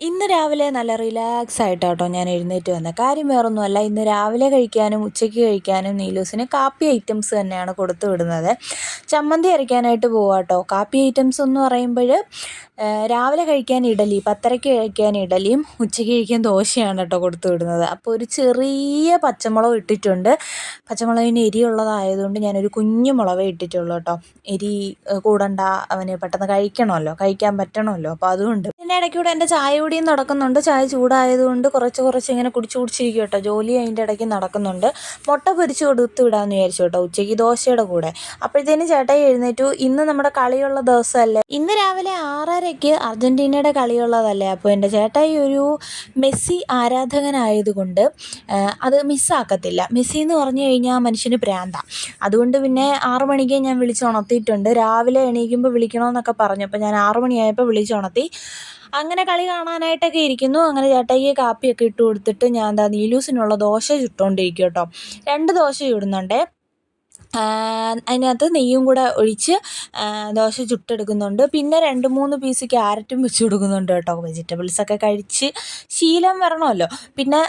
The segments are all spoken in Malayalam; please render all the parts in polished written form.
ഇന്ന് രാവിലെ നല്ല റിലാക്സ് ആയിട്ടാട്ടോ ഞാൻ എഴുന്നേറ്റ് വന്നത്. കാര്യം വേറൊന്നുമല്ല, ഇന്ന് രാവിലെ കഴിക്കാനും ഉച്ചയ്ക്ക് കഴിക്കാനും നീലൂസിന് കാപ്പി ഐറ്റംസ് തന്നെയാണ് കൊടുത്തു വിടുന്നത്. ചമ്മന്തി അരയ്ക്കാനായിട്ട് പോവാട്ടോ. കാപ്പി ഐറ്റംസ് എന്ന് പറയുമ്പോൾ രാവിലെ കഴിക്കാൻ ഇഡലി, 10:30 കഴിക്കാൻ ഇഡലിയും ഉച്ചയ്ക്ക് കഴിക്കാൻ ദോശയാണ് കേട്ടോ കൊടുത്തു വിടുന്നത്. അപ്പോൾ ഒരു ചെറിയ പച്ചമുളക് ഇട്ടിട്ടുണ്ട്. പച്ചമുളകിന് എരിയുള്ളതായതുകൊണ്ട് ഞാനൊരു കുഞ്ഞു മുളകേ ഇട്ടിട്ടുള്ളൂ കേട്ടോ. എരി കൂടണ്ട, അവന് പെട്ടെന്ന് കഴിക്കണമല്ലോ, കഴിക്കാൻ പറ്റണമല്ലോ. അപ്പോൾ അതുകൊണ്ട് പിന്നെ ഇടയ്ക്കൂടെ എൻ്റെ ചായ കുടിയും നടക്കുന്നുണ്ട്. ചായ ചൂടായതുകൊണ്ട് കുറച്ച് ഇങ്ങനെ കുടിച്ചിരിക്കും കേട്ടോ. ജോലി അതിൻ്റെ ഇടയ്ക്ക് നടക്കുന്നുണ്ട്. മുട്ട പൊരിച്ച് കൊടുത്ത് വിടാമെന്ന് വിചാരിച്ചു കേട്ടോ, ഉച്ചയ്ക്ക് ദോശയുടെ കൂടെ. അപ്പോഴത്തേനും ചേട്ടായി എഴുന്നേറ്റു. ഇന്ന് നമ്മുടെ കളിയുള്ള ദിവസമല്ലേ, ഇന്ന് രാവിലെ 6:30-ക്ക് അർജൻറ്റീനയുടെ കളിയുള്ളതല്ലേ. അപ്പോൾ എൻ്റെ ചേട്ടായി ഒരു മെസ്സി ആരാധകനായതുകൊണ്ട് അത് മിസ്സാക്കത്തില്ല. മെസ്സി എന്ന് പറഞ്ഞു കഴിഞ്ഞാൽ മനുഷ്യന് ഭ്രാന്താണ്. അതുകൊണ്ട് പിന്നെ 6 മണിക്ക് ഞാൻ വിളിച്ചുണർത്തിയിട്ടുണ്ട്. രാവിലെ എണീക്കുമ്പോൾ വിളിക്കണമെന്നൊക്കെ പറഞ്ഞു. അപ്പോൾ ഞാൻ 6 മണിയായപ്പോൾ വിളിച്ചുണർത്തി. അങ്ങനെ കളി കാണാനായിട്ടൊക്കെ ഇരിക്കുന്നു. അങ്ങനെ ചേട്ടായിക്ക് കാപ്പിയൊക്കെ ഇട്ട് കൊടുത്തിട്ട് ഞാൻ നീലൂസിനുള്ള ദോശ ചുട്ടുകൊണ്ടിരിക്കും കേട്ടോ. 2 ദോശ ചുടുന്നുണ്ടേ. അതിനകത്ത് നെയ്യും കൂടെ ഒഴിച്ച് ദോശ ചുട്ടെടുക്കുന്നുണ്ട്. പിന്നെ 2-3 പീസ് ക്യാരറ്റും വെച്ച് കൊടുക്കുന്നുണ്ട് കേട്ടോ. വെജിറ്റബിൾസൊക്കെ കഴിച്ച് ശീലം വരണമല്ലോ. പിന്നെ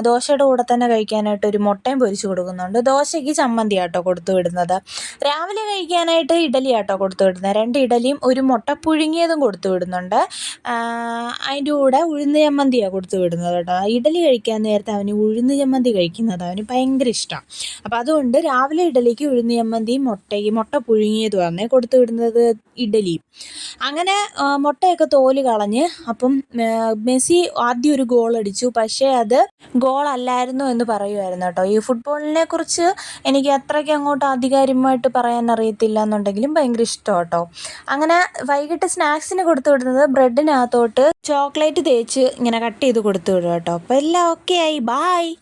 ദോശയുടെ കൂടെ തന്നെ കഴിക്കാനായിട്ട് ഒരു മുട്ടയും പൊരിച്ച് കൊടുക്കുന്നുണ്ട്. ദോശയ്ക്ക് ചമ്മന്തി ആട്ടോ കൊടുത്തു വിടുന്നത്. രാവിലെ കഴിക്കാനായിട്ട് ഇഡലി ആട്ടോ കൊടുത്തു വിടുന്നത്. 2 ഇഡലിയും ഒരു മുട്ട പുഴുങ്ങിയതും കൊടുത്തു വിടുന്നുണ്ട്. അതിൻ്റെ കൂടെ ഉഴുന്ന് ചമ്മന്തിയാണ് കൊടുത്തു വിടുന്നത് കേട്ടോ. ഇഡലി കഴിക്കാൻ നേരത്തെ അവന് ഉഴുന്ന് ചമ്മന്തി കഴിക്കുന്നത് അവന് ഭയങ്കര ഇഷ്ടമാണ്. അപ്പോൾ അതുകൊണ്ട് രാവിലെ ഇഡലിക്ക് ഉഴുന്ന് ചമ്മന്തിയും മുട്ട പുഴുങ്ങിയതുമാണ് കൊടുത്തു വിടുന്നത്. ഇഡലിയും അങ്ങനെ മുട്ടയൊക്കെ തോല് കളഞ്ഞ്. അപ്പം മെസ്സി ആദ്യം ഒരു ഗോൾ അടിച്ചു. പക്ഷേ അത് ഗോളല്ലായിരുന്നു എന്ന് പറയുമായിരുന്നു കേട്ടോ. ഈ ഫുട്ബോളിനെ കുറിച്ച് എനിക്ക് അത്രയ്ക്ക് അങ്ങോട്ട് ആധികാരികമായിട്ട് പറയാൻ അറിയത്തില്ല എന്നുണ്ടെങ്കിലും ഭയങ്കര ഇഷ്ടം കേട്ടോ. അങ്ങനെ വൈകിട്ട് സ്നാക്സിന് കൊടുത്തു വിടുന്നത് ബ്രെഡിനകത്തോട്ട് ചോക്ലേറ്റ് തേച്ച് ഇങ്ങനെ കട്ട് ചെയ്ത് കൊടുത്തു വിടും കേട്ടോ. അപ്പോൾ എല്ലാം ഓക്കെ ആയി. ബായ്.